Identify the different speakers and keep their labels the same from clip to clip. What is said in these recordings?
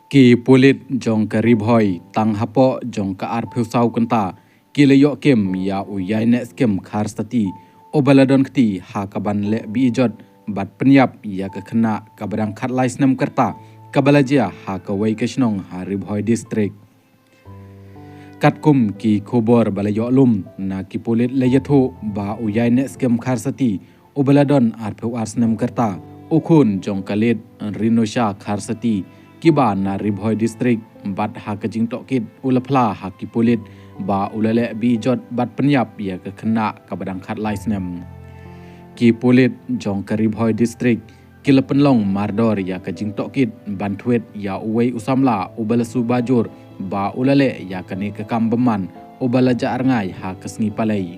Speaker 1: Ki pulit jong ka ribhoi tang hapo jong ka arpheu sau kenta ki leyok kem ya uyai nek skem khar stati obaladon kti ha kaban le bijot bat penyap ya ka kena kabadang khat lais nam kerta kabalajia ha ka wei kesnong ha ribhoi district katkum ki khobor balayok lum na ki pulit leyatho ba uyai nek skem khar stati obaladon arpheu arsnam kerta ukhun jong kalet rinosha khar stati kiba na ribhoi district bat ha kajing tokit ulapla ha ki pulit ba ulale bijot bat penyap ya ke kena kabadang khat laisnem ki pulit jong ka ribhoi district kila penlong mardor ya kajing tokit bantuet ya uwei usamla ubalasu bajur ba ulale ya kani ke kambeman ubalaja arngai ha kesngi palai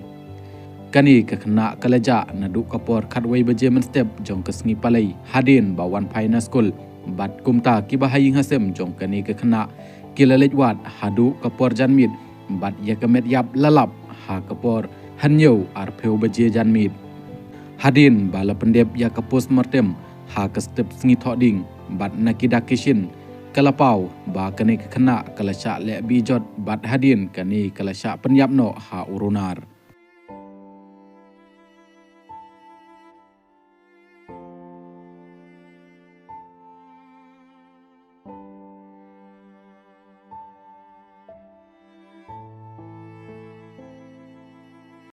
Speaker 1: kani ke kena kalaja naduk kapor khatwei baje men step jong kesngi palai hadin ba wan paina school bat kumta ki bahaying hasem jong kani ke kena kilalej wat hadu kapor janmit bat ya kemet yap lalap ha kapor hanyo arpheu baje janmit hadin bala pendep ya ke postmortem ha ke step sngi thoding bat nakida kishin kalapau ba kani ke kena kalasha le bijot bat hadin kani kalasha penyap no ha urunar